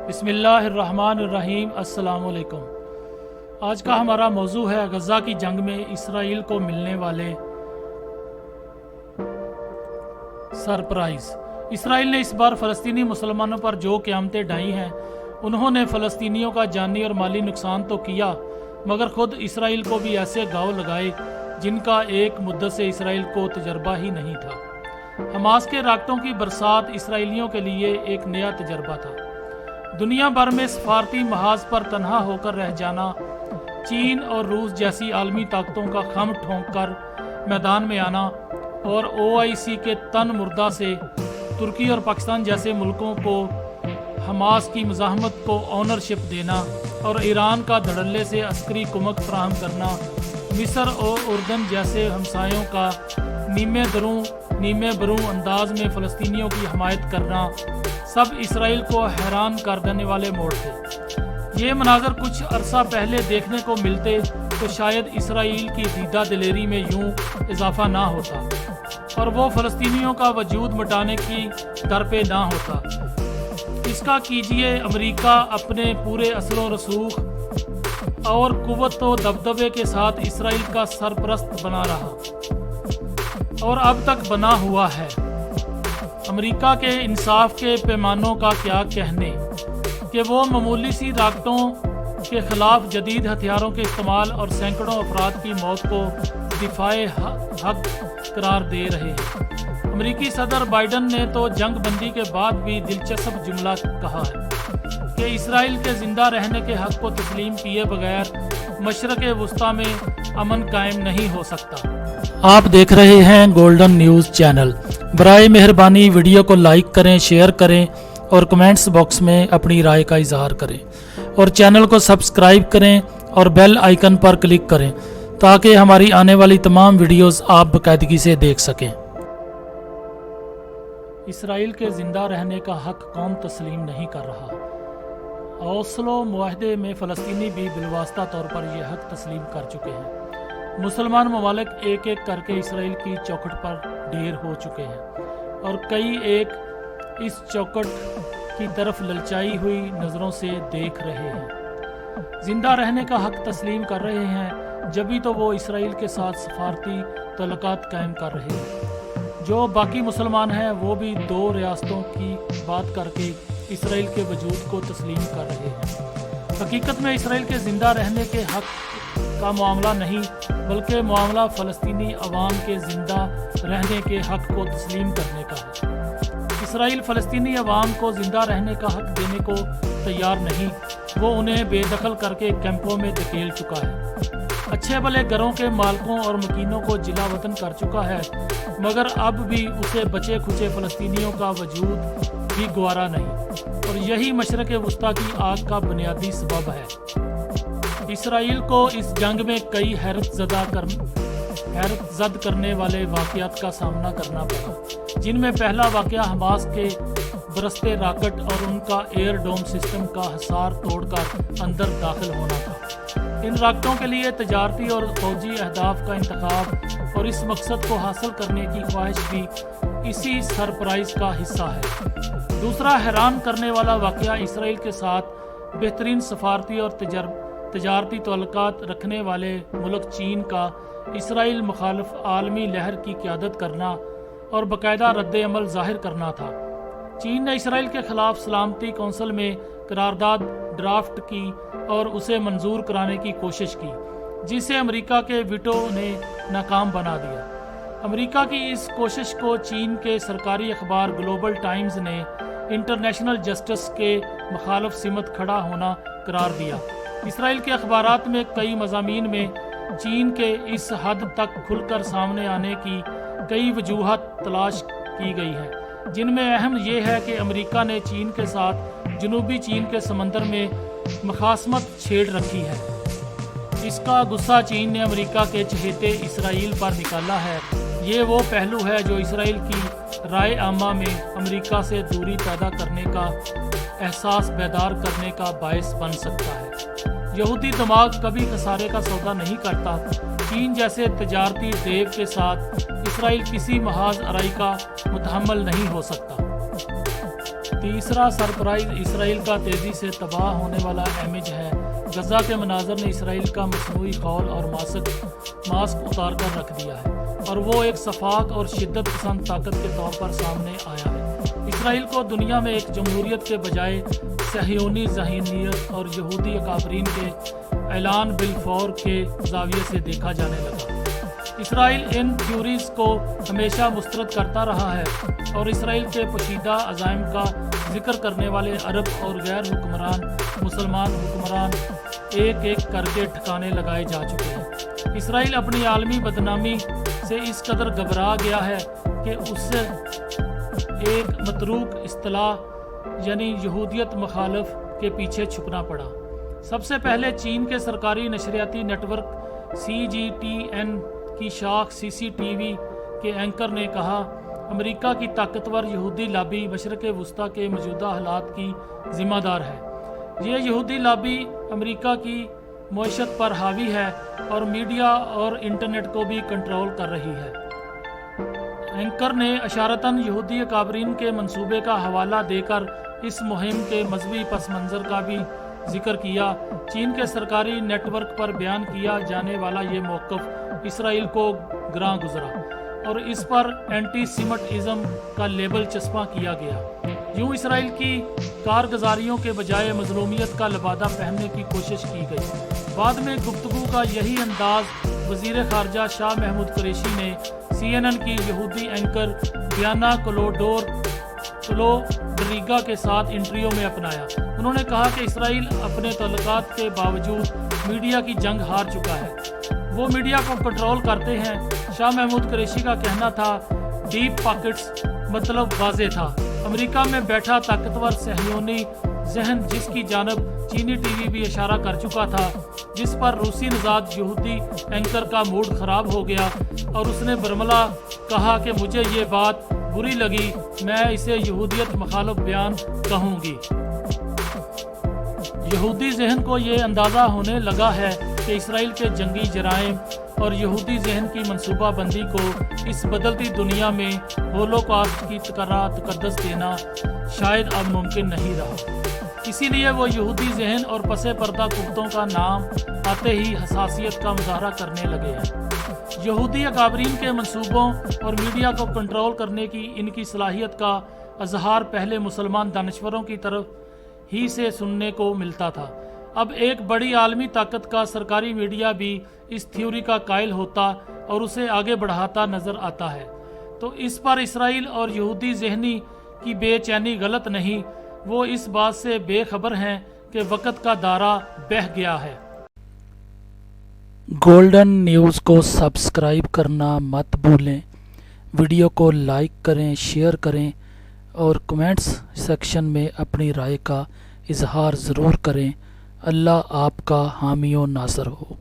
बिस्मिल्लाहिर्रहमानिर्रहीम। अस्सलाम वालेकुम। आज का हमारा मौजू है गज़ा की जंग में इसराइल को मिलने वाले सरप्राइज़। इसराइल ने इस बार फ़लस्तीनी मुसलमानों पर जो क़यामतें ढाई हैं, उन्होंने फ़लस्तीनियों का जानी और माली नुकसान तो किया, मगर ख़ुद इसराइल को भी ऐसे घाव लगाए जिनका एक मुद्दत से इसराइल को तजर्बा ही नहीं था। हमास के राकेटों की बरसात इसराइलियों के लिए एक नया तजर्बा था। दुनिया भर में सफारती महाज पर तनहा होकर रह जाना, चीन और रूस जैसी आलमी ताकतों का खम ठोंक कर मैदान में आना और OIC के तन मुर्दा से तुर्की और पाकिस्तान जैसे मुल्कों को हमास की मज़ाहमत को ऑनरशिप देना और ईरान का धड़ल्ले से अस्करी कुमक फराहम करना, मिस्र और उर्दन जैसे हमसायों का नीमे बरूं अंदाज में फ़लस्तीनियों की हमायत करना, सब इसराइल को हैरान कर देने वाले मोड़ थे। ये मनाज़र कुछ अरसा पहले देखने को मिलते तो शायद इसराइल की दीदा दिलेरी में यूं इजाफा ना होता और वो फ़लस्तीनियों का वजूद मिटाने की दर पे ना होता। इसका कीजिए, अमेरिका अपने पूरे असलो रसूख और कुव्वत व दबदबे के साथ इसराइल का सरपरस्त बना रहा और अब तक बना हुआ है। अमेरिका के इंसाफ के पैमानों का क्या कहने कि वो मामूली सी राकेटों के खिलाफ जदीद हथियारों के इस्तेमाल और सैकड़ों अफराद की मौत को दिफाए हक करार दे रहे हैं। अमेरिकी सदर बाइडन ने तो जंग बंदी के बाद भी दिलचस्प जुमला कहा है कि इसराइल के जिंदा रहने के हक को तस्लीम किए बगैर मशरक़ वुस्ता में अमन कायम नहीं हो सकता। आप देख रहे हैं गोल्डन न्यूज़ चैनल। बराए मेहरबानी वीडियो को लाइक करें, शेयर करें और कमेंट्स बॉक्स में अपनी राय का इजहार करें और चैनल को सब्सक्राइब करें और बेल आइकन पर क्लिक करें ताकि हमारी आने वाली तमाम वीडियोस आप बाकायदगी से देख सकें। इसराइल के जिंदा रहने का हक कौम तस्लीम नहीं कर रहा। ओस्लो मुआहदे में फ़लस्तीनी भी बिलवास्ता तौर पर यह हक तस्लीम कर चुके हैं। मुसलमान ममालिक एक एक करके इसराइल की चौखट पर ढेर हो चुके हैं और कई एक इस चौखट की तरफ ललचाई हुई नज़रों से देख रहे हैं। जिंदा रहने का हक तस्लीम कर रहे हैं, जभी तो वो इसराइल के साथ सफारती तल्लुकात कायम कर रहे हैं। जो बाकी मुसलमान हैं वो भी दो रियासतों की बात करके इसराइल के वजूद को तस्लीम कर रहे हैं। हकीकत में इसराइल के ज़िंदा रहने के हक का मामला नहीं, बल्कि मामला फ़लस्तीनी अवाम के ज़िंदा रहने के हक को तस्लीम करने का है। इसराइल फ़लस्तीनी अवाम को ज़िंदा रहने का हक देने को तैयार नहीं, वो उन्हें बेदखल करके कैंपों में धकेल चुका है। अच्छे भले घरों के मालकों और मकीनों को जिला वतन कर चुका है, मगर अब भी उसे बचे खुचे फ़लस्तीनियों का वजूद भी गवारा नहीं और यही मशरक़ वुस्ता की आग का बुनियादी सबब है। इसराइल को इस जंग में कई हैरत जद करने वाले वाक़यात का सामना करना पड़ा, जिनमें पहला वाक़या हमास के बरसते राकेट और उनका एयर डोम सिस्टम का हिसार तोड़कर अंदर दाखिल होना था। इन राकेटों के लिए तजारती और फौजी अहदाफ का इंतखाब और इस मकसद को हासिल करने की ख्वाहिश भी इसी सरप्राइज़ का हिस्सा है। दूसरा हैरान करने वाला वाक़या इसराइल के साथ बेहतरीन सफारती और तजारती तल्लुकात रखने वाले मुल्क चीन का इसराइल मुखालिफ आलमी लहर की क़यादत करना और बाकायदा रद्द अमल ज़ाहिर करना था। चीन ने इसराइल के ख़िलाफ़ सलामती कौंसिल में करारदाद ड्राफ्ट की और उसे मंजूर कराने की कोशिश की, जिसे अमेरिका के वीटो ने नाकाम बना दिया। अमेरिका की इस कोशिश को चीन के सरकारी अखबार ग्लोबल टाइम्स ने इंटरनेशनल जस्टिस के मुखालिफ सिमत खड़ा होना करार दिया। इसराइल के अखबारात में कई मज़ामीन में चीन के इस हद तक खुलकर सामने आने की कई वजूहात तलाश की गई हैं, जिनमें अहम यह है कि अमेरिका ने चीन के साथ जनूबी चीन के समंदर में मुखासमत छेड़ रखी है। इसका गुस्सा चीन ने अमेरिका के चहेते इसराइल पर निकाला है। ये वो पहलू है जो इसराइल की राय आमा में अमेरिका से दूरी पैदा करने का एहसास बेदार करने का बायस बन सकता है। यहूदी दिमाग कभी खसारे का सौदा नहीं करता। चीन जैसे तजारती देव के साथ इसराइल किसी महाज अराई का मुतहम्मल नहीं हो सकता। तीसरा सरप्राइज इसराइल का तेज़ी से तबाह होने वाला इमेज है। गजा के मनाजर ने इसराइल का मसनूई खौल और मास्क उतार कर रख दिया है और वो एक सफाक और शिद्दत पसंद ताकत के तौर पर सामने आया है। इसराइल को दुनिया में एक जमहूरियत के बजाय सहयोनी ज़हीनियत और यहूदी अकाबरीन के ऐलान बिलफौर के जाविये से देखा जाने लगा। इसराइल इन थ्योरीज को हमेशा मुस्तरद करता रहा है और इसराइल के पोशीदा अज़ाइम का जिक्र करने वाले अरब और गैर मुसलमान हुक्मरान एक एक करके ठिकाने लगाए जा चुके हैं। इसराइल अपनी आलमी बदनामी से इस कदर घबरा गया है कि उससे एक मतरूक इस्तिलाह यानी यहूदियत मुखालिफ के पीछे छुपना पड़ा। सबसे पहले चीन के सरकारी नशरियाती नेटवर्क CGTN की शाख CCTV के एंकर ने कहा, अमेरिका की ताकतवर यहूदी लॉबी मशरक़ वुस्ता के मौजूदा हालात की ज़िम्मेदार है। ये यहूदी लॉबी अमेरिका की मईशत पर हावी है और मीडिया और इंटरनेट को भी कंट्रोल कर रही है। एंकर ने अशारतन यहूदी अकाबरीन के मंसूबे का हवाला देकर इस मुहिम के मजहबी पस मंज़र का भी जिक्र किया। चीन के सरकारी नेटवर्क पर बयान किया जाने वाला ये मौक़िफ़ इसराइल को ग्रां गुजरा और इस पर एंटी सेमिटिज़म का लेबल चस्पा किया गया। यूं इसराइल की कारगुजारियों के बजाय मज़लूमियत का लबादा पहनने की कोशिश की गई। बाद में गुफ्तगू का यही अंदाज वज़ीर ख़ारजा शाह महमूद कुरैशी ने CNN की यहूदी एंकर डियाना क्लोडरिगा के साथ इंटरव्यू में अपनाया। उन्होंने कहा कि इसराइल अपने तल्लुकात के बावजूद मीडिया की जंग हार चुका है, वो मीडिया को कंट्रोल करते हैं। शाह महमूद कुरैशी का कहना था, डीप पॉकेट्स मतलब वाज़े था। अमेरिका में बैठा ताकतवर सहयोनी जहन जिसकी जानब चीनी TV भी इशारा कर चुका था, जिस पर रूसी नजाद यहूदी एंकर का मूड ख़राब हो गया और उसने बरमला कहा कि मुझे ये बात बुरी लगी, मैं इसे यहूदियत मुखालिफ बयान कहूँगी। यहूदी जहन को ये अंदाज़ा होने लगा है कि इसराइल के जंगी जराइम और यहूदी जहन की मनसूबा बंदी को इस बदलती दुनिया में होलोकॉस्ट की तकद्दस देना शायद अब मुमकिन नहीं रहा। इसीलिए वो यहूदी जहन और पसे पर्दा कुत्तों का नाम आते ही हसासियत का मुजाहरा करने लगे हैं। यहूदी अकाबरीन के मंसूबों और मीडिया को कंट्रोल करने की इनकी सलाहियत का अजहार पहले मुसलमान दानश्वरों की तरफ ही से सुनने को मिलता था। अब एक बड़ी आलमी ताकत का सरकारी मीडिया भी इस थ्योरी का कायल होता और उसे आगे बढ़ाता नजर आता है। तो इस पर इसराइल और यहूदी जहनी की बेचैनी गलत नहीं, वो इस बात से बेखबर हैं कि वक़्त का दायरा बह गया है। गोल्डन न्यूज़ को सब्सक्राइब करना मत भूलें। वीडियो को लाइक करें, शेयर करें और कमेंट्स सेक्शन में अपनी राय का इजहार ज़रूर करें। अल्लाह आपका हामी व नासर हो।